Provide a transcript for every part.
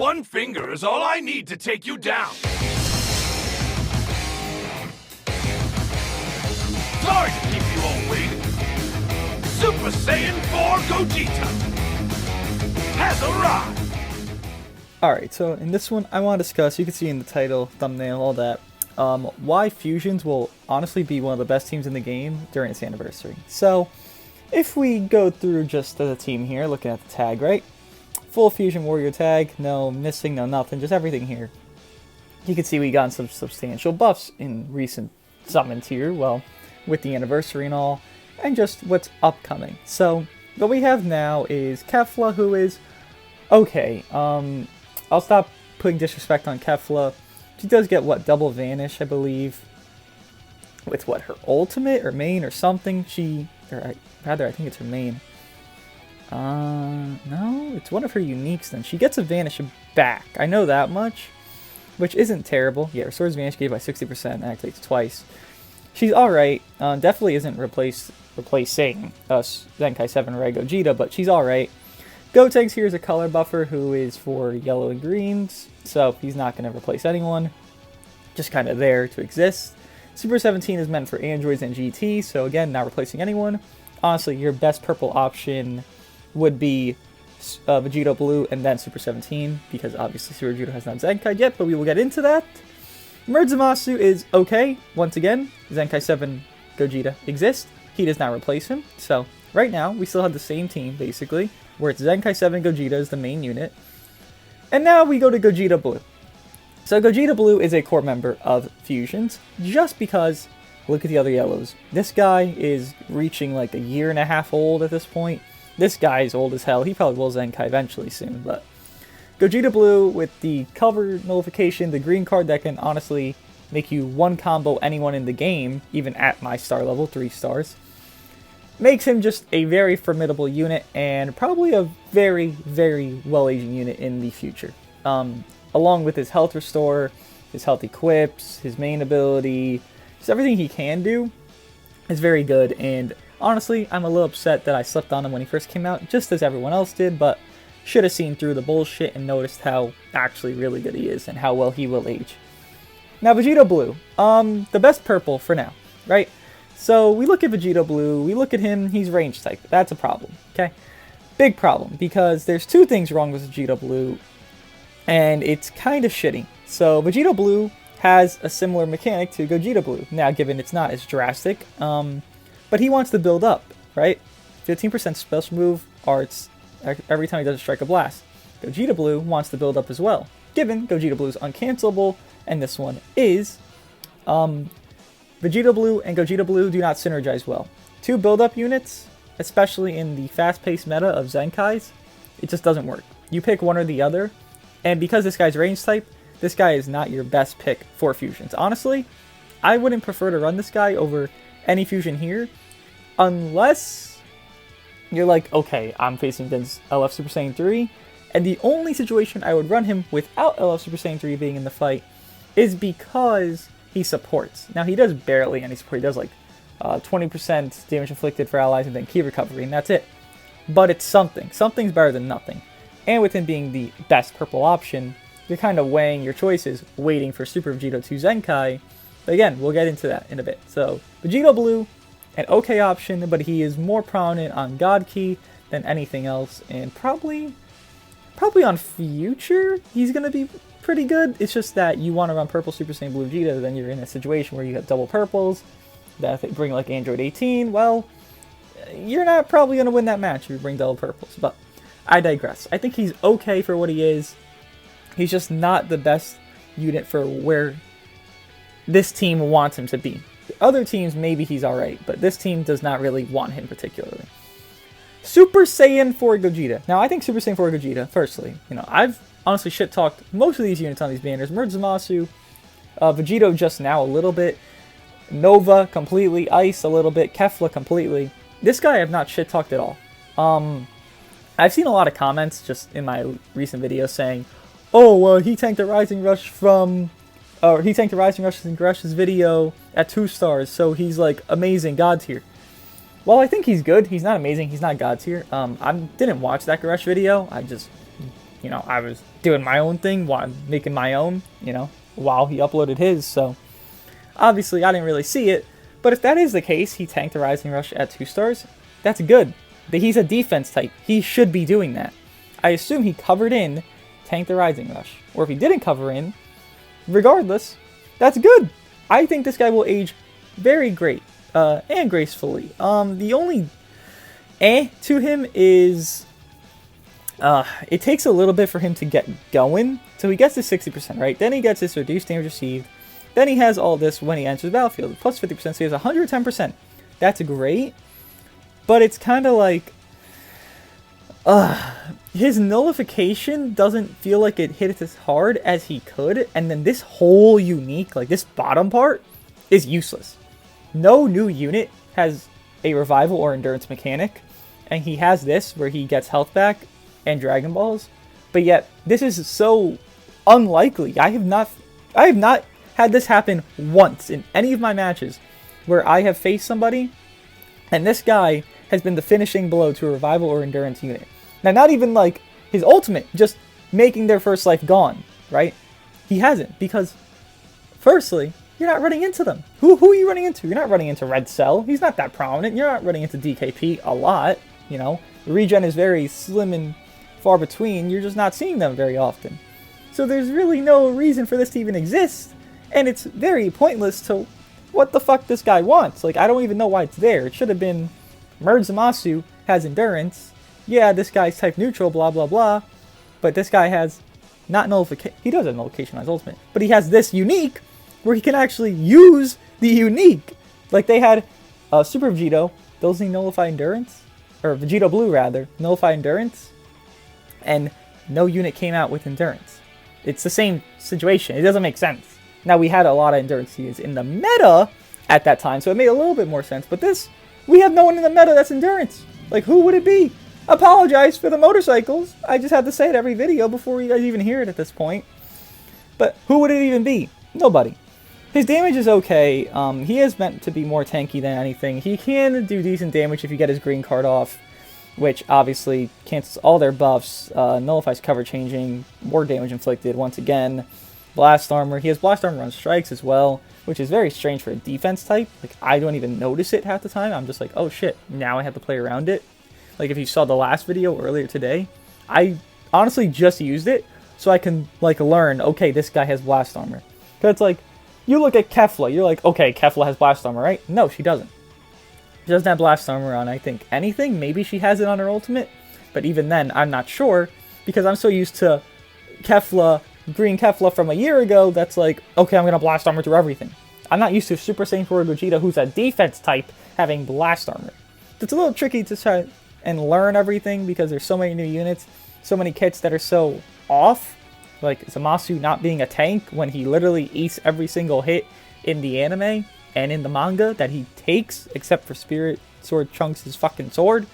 one finger is all I need to take you down. Sorry to keep you all waiting. Super Saiyan 4 Gogeta has arrived. Alright, so in this one I want to discuss, you can see in the title, thumbnail, all that, why Fusions will honestly be one of the best teams in the game during its anniversary. So, if we go through just the team here, looking at the tag, right? Full Fusion Warrior tag, no missing, no nothing, just everything here. You can see we got some substantial buffs in recent summons here, well, with the anniversary and all, and just what's upcoming. So, what we have now is Kefla, who is okay. I'll stop putting disrespect on Kefla. She does get, what, double vanish, I believe. With, what, her ultimate or main or something? Rather, I think it's her main. No, it's one of her uniques then. She gets a vanish back. I know that much, which isn't terrible. Yeah, her sword's vanish gave by 60% and activates twice. She's alright. Definitely isn't replacing us Zenkai 7 Red Gogeta, but she's alright. Gotenks here is a color buffer who is for yellow and greens, so he's not going to replace anyone. Just kind of there to exist. Super 17 is meant for androids and GT, so again, not replacing anyone. Honestly, your best purple option would be Vegito Blue and then Super 17, because obviously Super Vegito has not Zenkai yet, but we will get into that. Zamasu is okay. Once again, Zenkai 7 Gogeta exists. He does not replace him, so right now, we still have the same team, basically, where it's Zenkai 7 Gogeta is the main unit. And now we go to Gogeta Blue. So Gogeta Blue is a core member of Fusions, just because, look at the other yellows. This guy is reaching like a year and a half old at this point. This guy is old as hell. He probably will Zenkai eventually soon, but Gogeta Blue with the cover notification, the green card that can honestly make you one combo anyone in the game, even at my star level, 3 stars. Makes him just a very formidable unit and probably a very, very well-aging unit in the future. Along with his health restore, his health equips, his main ability, just everything he can do is very good. And honestly, I'm a little upset that I slept on him when he first came out, just as everyone else did, but should have seen through the bullshit and noticed how actually really good he is and how well he will age. Now, Vegito Blue, the best purple for now, right? So, we look at Vegito Blue, we look at him, he's range type. That's a problem, okay? Big problem, because there's 2 things wrong with Vegito Blue, and it's kind of shitty. So, Vegito Blue has a similar mechanic to Gogeta Blue. Now, given it's not as drastic, but he wants to build up, right? 15% special move, arts, every time he does a strike a blast. Gogeta Blue wants to build up as well, given Gogeta Blue is uncancelable, and this one is, Vegito Blue and Gogeta Blue do not synergize well. 2 build-up units, especially in the fast-paced meta of Zenkais, it just doesn't work. You pick one or the other, and because this guy's range type, this guy is not your best pick for fusions. Honestly, I wouldn't prefer to run this guy over any fusion here, unless you're like, okay, I'm facing against LF Super Saiyan 3, and the only situation I would run him without LF Super Saiyan 3 being in the fight is because he supports. Now, he does barely any support. He does like 20% damage inflicted for allies and then key recovery, and that's it. But it's something. Something's better than nothing. And with him being the best purple option, you're kind of weighing your choices, waiting for Super Vegito 2 Zenkai. But again, we'll get into that in a bit. So, Vegito Blue, an okay option, but he is more prominent on God Key than anything else, and probably on Future, he's going to be pretty good. It's just that you want to run purple Super Saiyan Blue Vegeta, then you're in a situation where you have double purples, that if they bring like Android 18, well, you're not probably going to win that match if you bring double purples, but I digress. I think he's okay for what he is. He's just not the best unit for where this team wants him to be. Other teams, maybe he's alright, but this team does not really want him particularly. Super Saiyan 4 Gogeta. Now, I think Super Saiyan 4 Gogeta, firstly, I've honestly shit-talked most of these units on these banners. Zamasu, Vegito just now a little bit, Nova completely, Ice a little bit, Kefla completely. This guy I have not shit-talked at all. I've seen a lot of comments just in my recent videos saying, oh, he tanked the Rising Rush he tanked the Rising Rush in Gresh's video at 2 stars, so he's like amazing, God tier. Well, I think he's good. He's not amazing. He's not God tier. I didn't watch that Gresh video. I just you know, I was doing my own thing, making my own, you know, while he uploaded his. So obviously I didn't really see it. But if that is the case, he tanked the Rising Rush at 2 stars. That's good. He's a defense type. He should be doing that. I assume he covered in, tanked the Rising Rush. Or if he didn't cover in, regardless, that's good. I think this guy will age very great and gracefully. The only to him is it takes a little bit for him to get going. So he gets to 60%, right? Then he gets this reduced damage received. Then he has all this when he enters the battlefield, plus 50%, so he has 110%. That's great, but it's kind of like his nullification doesn't feel like it hit as hard as he could, and then this whole unique, like this bottom part, is useless. No new unit has a revival or endurance mechanic, and he has this where he gets health back and Dragon Balls, but yet this is so unlikely. I have not had this happen once in any of my matches where I have faced somebody and this guy has been the finishing blow to a revival or endurance unit. Now, not even like his ultimate, just making their first life gone, right? He hasn't, because firstly, you're not running into them. Who are you running into? You're not running into Red Cell. He's not that prominent. You're not running into DKP a lot, you know. The regen is very slim and far between. You're just not seeing them very often. So there's really no reason for this to even exist. And it's very pointless to what the fuck this guy wants. Like, I don't even know why it's there. It should have been Zamasu has endurance. Yeah, this guy's type neutral, blah, blah, blah. But this guy has not nullification. He does have nullification on his ultimate. But he has this unique where he can actually use the unique. Like, they had Super Vegito. Those need nullify endurance. Or Vegito Blue, rather. Nullify endurance. And no unit came out with endurance. It's the same situation. It doesn't make sense. Now, we had a lot of endurance units in the meta at that time, so it made a little bit more sense. But this, we have no one in the meta that's endurance. Like, who would it be? Apologize for the motorcycles. I just have to say it every video before you guys even hear it at this point. But who would it even be? Nobody. His damage is okay. He is meant to be more tanky than anything. He can do decent damage if you get his green card off, which obviously cancels all their buffs, nullifies cover changing, more damage inflicted once again. Blast armor. He has blast armor on strikes as well, which is very strange for a defense type. Like, I don't even notice it half the time. I'm just like, oh shit, now I have to play around it. Like, if you saw the last video earlier today, I honestly just used it so I can, like, learn, okay, this guy has blast armor. Because it's like, you look at Kefla, you're like, okay, Kefla has blast armor, right? No, she doesn't. She doesn't have blast armor on, I think, anything. Maybe she has it on her ultimate, but even then, I'm not sure, because I'm so used to Kefla, green Kefla from a year ago, that's like, okay, I'm going to blast armor through everything. I'm not used to Super Saiyan 4 Gogeta, who's a defense type, having blast armor. It's a little tricky to try and learn everything, because there's so many new units, so many kits that are so off, like Zamasu not being a tank when he literally eats every single hit in the anime and in the manga that he takes, except for Spirit Sword Trunks' his fucking sword.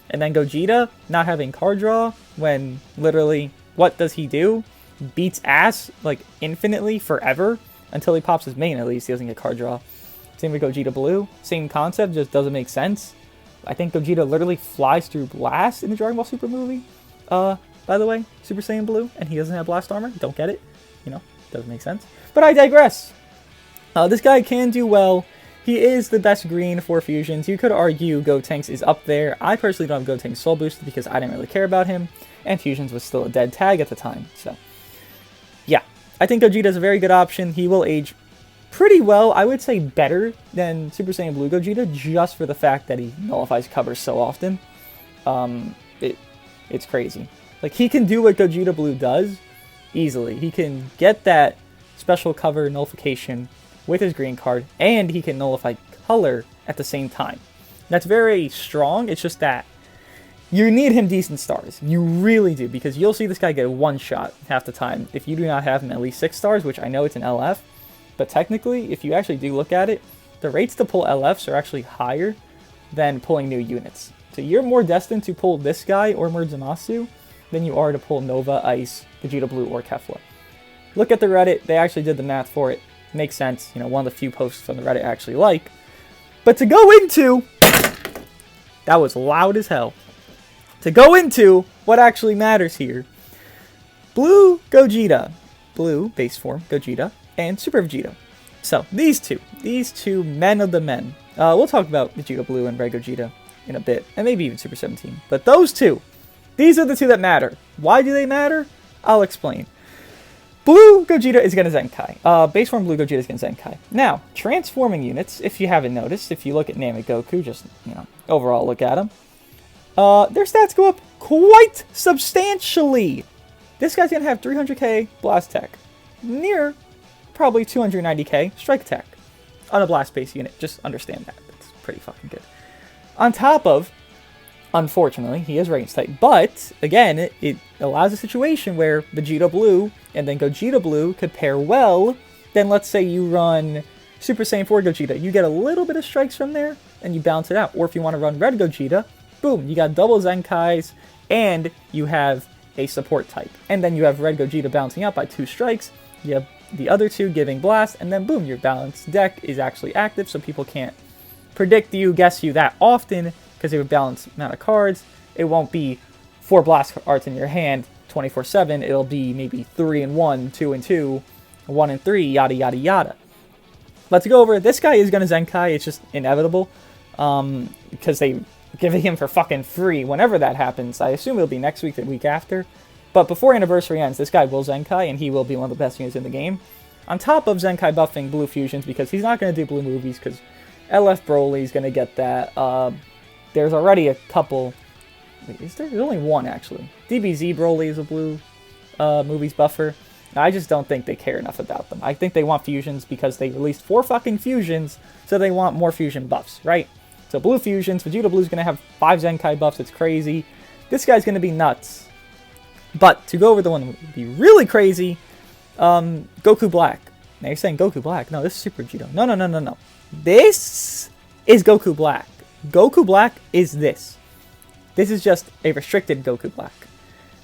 And then Gogeta not having card draw when literally, what does he do? Beats ass, like, infinitely, forever, until he pops his main, at least. He doesn't get card draw. Same with Gogeta Blue. Same concept, just doesn't make sense. I think Gogeta literally flies through Blast in the Dragon Ball Super movie. By the way, Super Saiyan Blue, and he doesn't have Blast Armor. Don't get it. You know, doesn't make sense. But I digress. This guy can do well. He is the best green for fusions. You could argue Gotenks is up there. I personally don't have Gotenks Soul Boost because I didn't really care about him, and fusions was still a dead tag at the time. So, yeah. I think Gogeta is a very good option. He will age pretty well. I would say better than Super Saiyan Blue Gogeta, just for the fact that he nullifies covers so often. It's crazy. Like, he can do what Gogeta Blue does easily. He can get that special cover nullification with his green card, and he can nullify color at the same time. That's very strong. It's just that you need him decent stars. You really do, because you'll see this guy get one shot half the time if you do not have him at least 6 stars, which I know it's an LF, but technically, if you actually do look at it, the rates to pull LFs are actually higher than pulling new units. So you're more destined to pull this guy or Zamasu than you are to pull Nova, Ice, Vegito Blue, or Kefla. Look at the Reddit. They actually did the math for it. Makes sense. You know, one of the few posts from the Reddit I actually like. But to go into... That was loud as hell. To go into what actually matters here. Blue Gogeta, Blue base form Gogeta, and Super Vegito. So these two men of the men. We'll talk about Vegito Blue and Red Gogeta in a bit, and maybe even Super 17. But those two, these are the two that matter. Why do they matter? I'll explain. Blue Gogeta is going to Zenkai. Base form Blue Gogeta is going to Zenkai. Now, transforming units, if you haven't noticed, if you look at Namek Goku, just, overall look at them, their stats go up quite substantially. This guy's going to have 300k blast tech, near probably 290k strike attack on a blast base unit. Just understand that. That's pretty fucking good. On top of, unfortunately, he is range type, but again, it allows a situation where Vegito Blue and then Gogeta Blue could pair well. Then let's say you run Super Saiyan 4 Gogeta, you get a little bit of strikes from there, and you balance it out. Or if you want to run Red Gogeta, boom, you got double Zenkais, and you have a support type. And then you have Red Gogeta balancing out by 2 strikes, you have the other 2 giving blast, and then boom, your balanced deck is actually active, so people can't predict you, guess you that often, because they have a balanced amount of cards. It won't be 4 blast arts in your hand 24/7, it'll be maybe 3 and 1, 2 and 2, 1 and 3, yada yada yada. Let's go over, this guy is going to Zenkai, it's just inevitable, because they give him for fucking free whenever that happens. I assume it'll be next week, the week after. But before Anniversary ends, this guy will Zenkai, and he will be one of the best units in the game. On top of Zenkai buffing Blue Fusions, because he's not going to do Blue movies, because LF Broly's going to get that. There's already a couple. Wait, is there? There's only one, actually. DBZ Broly is a Blue movies buffer. I just don't think they care enough about them. I think they want fusions because they released 4 fucking fusions, so they want more fusion buffs, right? So Blue Fusions, Vegito Blue's going to have 5 Zenkai buffs, it's crazy. This guy's going to be nuts. But to go over the one that would be really crazy, Goku Black. Now you're saying Goku Black. No, this is Super Vegito. No. This is Goku Black. Goku Black is this. This is just a restricted Goku Black.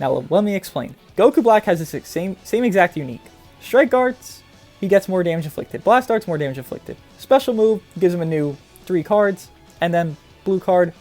Now let me explain. Goku Black has the same exact unique. Strike arts, he gets more damage inflicted. Blast arts, more damage inflicted. Special move gives him a new 3 cards. And then blue card,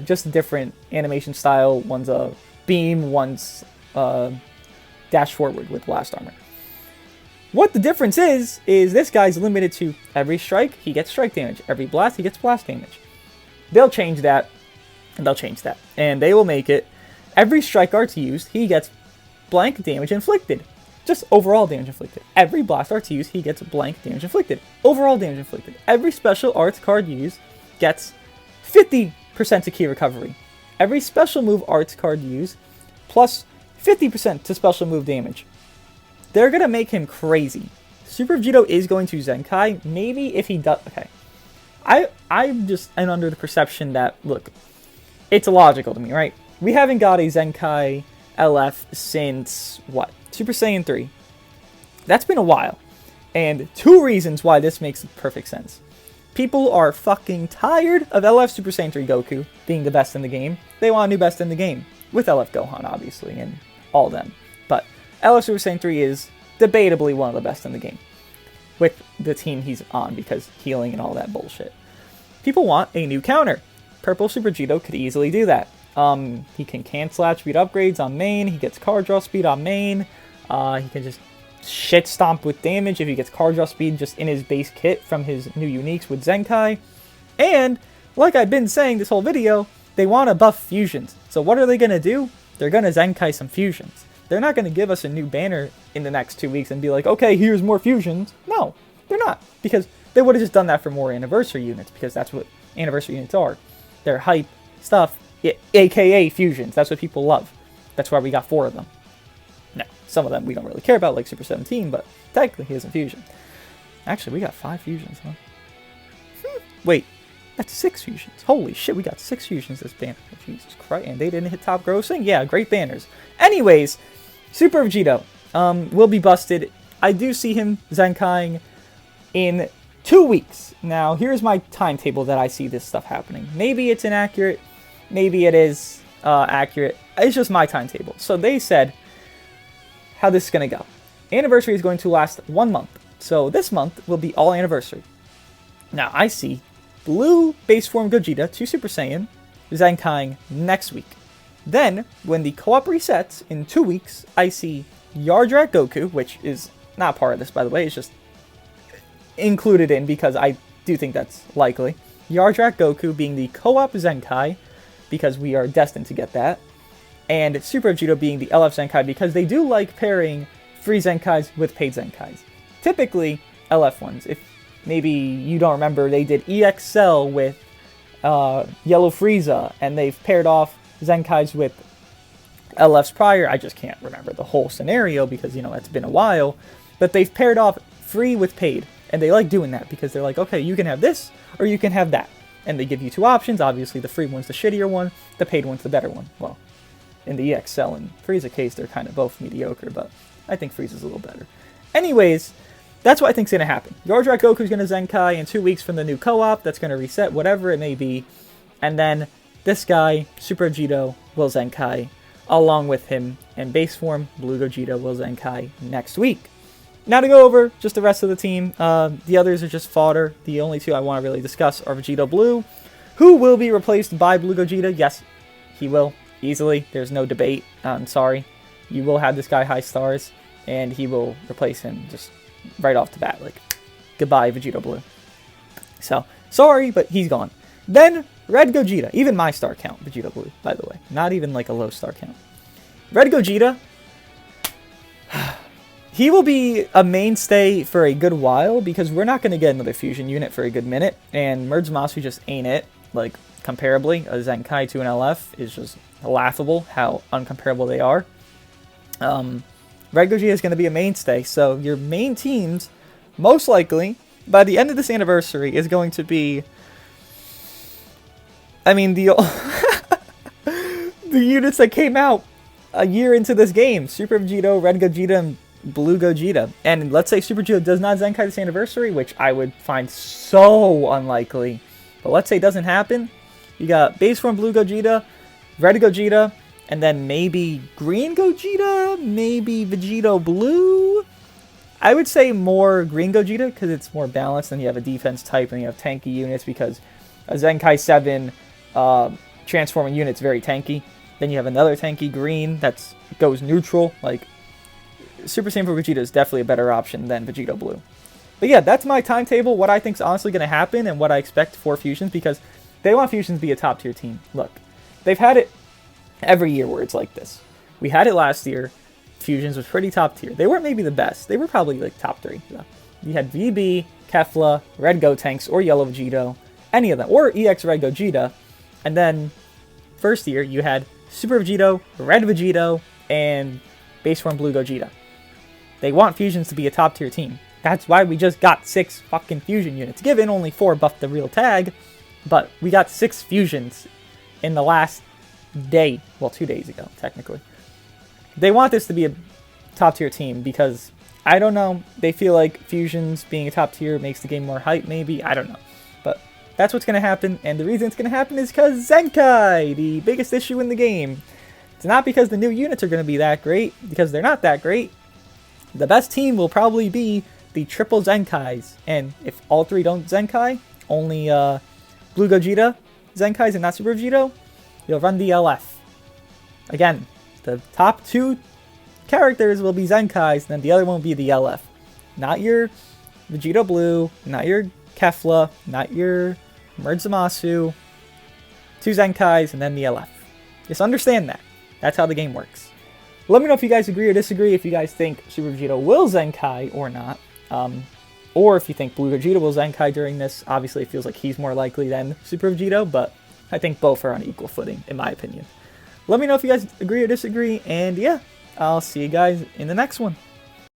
just a different animation style. One's a beam, one's dash forward with blast armor. What the difference is this guy's limited to every strike, he gets strike damage. Every blast, he gets blast damage. They'll change that, and they will make it every strike arts used, he gets blank damage inflicted. Just overall damage inflicted. Every blast arts used, he gets blank damage inflicted. Overall damage inflicted. Every special arts card used gets 50% to key recovery. Every special move arts card used plus 50% to special move damage. They're going to make him crazy. Super Vegito is going to Zenkai. Maybe if he does... Okay. I'm just under the perception that, look, it's illogical to me, right? We haven't got a Zenkai LF since, what? Super Saiyan 3. That's been a while. And 2 reasons why this makes perfect sense. People are fucking tired of LF Super Saiyan 3 Goku being the best in the game. They want a new best in the game. With LF Gohan, obviously, and all them. But LF Super Saiyan 3 is debatably one of the best in the game. With the team he's on, because healing and all that bullshit. People want a new counter. Purple Super Vegito could easily do that. He can cancel attribute upgrades on main. He gets card draw speed on main. He can just shit stomp with damage if he gets card draw speed just in his base kit from his new uniques with Zenkai. And, like I've been saying this whole video, they want to buff fusions. So what are they going to do? They're going to Zenkai some fusions. They're not going to give us a new banner in the next 2 weeks and be like, okay, here's more fusions. No, they're not. Because they would have just done that for more anniversary units, because that's what anniversary units are. They're hype stuff, aka fusions. That's what people love. That's why we got 4 of them. Now, some of them we don't really care about, like Super 17, but technically he is a fusion. Actually, we got 5 fusions, huh? Wait, that's 6 fusions. Holy shit, we got 6 fusions this banner. Jesus Christ, and they didn't hit top grossing? Yeah, great banners. Anyways, Super Vegito will be busted. I do see him Zenkaiing in 2 weeks. Now, here's my timetable that I see this stuff happening. Maybe it's inaccurate. Maybe it is accurate. It's just my timetable. So they said how this is going to go. Anniversary is going to last 1 month. So this month will be all anniversary. Now, I see Blue base form Gogeta to Super Saiyan Zenkaiing next week. Then, when the co-op resets in 2 weeks, I see Yardrat Goku, which is not part of this, by the way, it's just included in because I do think that's likely. Yardrat Goku being the co-op Zenkai, because we are destined to get that. And Super Vegito being the LF Zenkai, because they do like pairing free Zenkais with paid Zenkais. Typically, LF ones. If maybe you don't remember, they did EXL with Yellow Frieza, and they've paired off Zenkais with LFs prior. I just can't remember the whole scenario because, you know, it's been a while. But they've paired off free with paid. And they like doing that because they're like, okay, you can have this or you can have that. And they give you 2 options. Obviously, the free one's the shittier one. The paid one's the better one. Well, in the EXL and Frieza case, they're kind of both mediocre, but I think Frieza's a little better. Anyways, that's what I think's going to happen. Yardrat Goku's going to Zenkai in 2 weeks from the new co-op. That's going to reset, whatever it may be. And then this guy, Super Vegito, will Zenkai along with him. And base form, Blue Gogeta will Zenkai next week. Now to go over just the rest of the team. The others are just fodder. The only 2 I want to really discuss are Vegito Blue, who will be replaced by Blue Gogeta. Yes, he will. Easily. There's no debate. I'm sorry. You will have this guy high stars, and he will replace him just right off the bat. Like, goodbye, Vegito Blue. So, sorry, but he's gone. Then, Red Gogeta. Even my star count, Vegito Blue, by the way. Not even like a low star count. Red Gogeta, he will be a mainstay for a good while because we're not going to get another fusion unit for a good minute, and Merge Zamasu just ain't it. Like, comparably, a Zenkai to an LF is just laughable how uncomparable they are. Red Gogeta is going to be a mainstay, so your main teams, most likely, by the end of this anniversary, is going to be... I mean, the units that came out a year into this game. Super Vegito, Red Gogeta, and Blue Gogeta. And let's say Super Vegito does not Zenkai this anniversary, which I would find so unlikely. But let's say it doesn't happen. You got base form Blue Gogeta, Red Gogeta, and then maybe Green Gogeta, maybe Vegito Blue. I would say more Green Gogeta because it's more balanced, and you have a defense type and you have tanky units because a Zenkai 7 transforming unit's very tanky. Then you have another tanky green that goes neutral. Like, Super Saiyan 4 Gogeta is definitely a better option than Vegito Blue. But yeah, that's my timetable, what I think is honestly going to happen and what I expect for Fusions, because they want Fusions to be a top-tier team. Look, they've had it every year where it's like this. We had it last year. Fusions was pretty top-tier. They weren't maybe the best. They were probably like top 3. So you had VB, Kefla, Red Gotenks, or Yellow Vegito, any of them, or EX Red Gogeta. And then first year, you had Super Vegito, Red Vegito, and base form Blue Gogeta. They want Fusions to be a top-tier team. That's why we just got 6 fucking fusion units. Given only 4 buffed the real tag, but we got 6 fusions in the last day. Well, 2 days ago, technically. They want this to be a top-tier team because, I don't know, they feel like Fusions being a top-tier makes the game more hype, maybe. I don't know. But that's what's going to happen, and the reason it's going to happen is because Zenkai, the biggest issue in the game. It's not because the new units are going to be that great, because they're not that great. The best team will probably be the triple Zenkais, and if all 3 don't Zenkai, only Blue Gogeta Zenkais and not Super Vegito, you'll run the LF. Again, the top 2 characters will be Zenkais, and then the other one will be the LF. Not your Vegito Blue, not your Kefla, not your Merge Zamasu. 2 Zenkais, and then the LF. Just understand that. That's how the game works. Let me know if you guys agree or disagree, if you guys think Super Vegito will Zenkai or not. Or if you think Blue Gogeta will Zenkai during this. Obviously, it feels like he's more likely than Super Vegito, but I think both are on equal footing, in my opinion. Let me know if you guys agree or disagree, and yeah, I'll see you guys in the next one.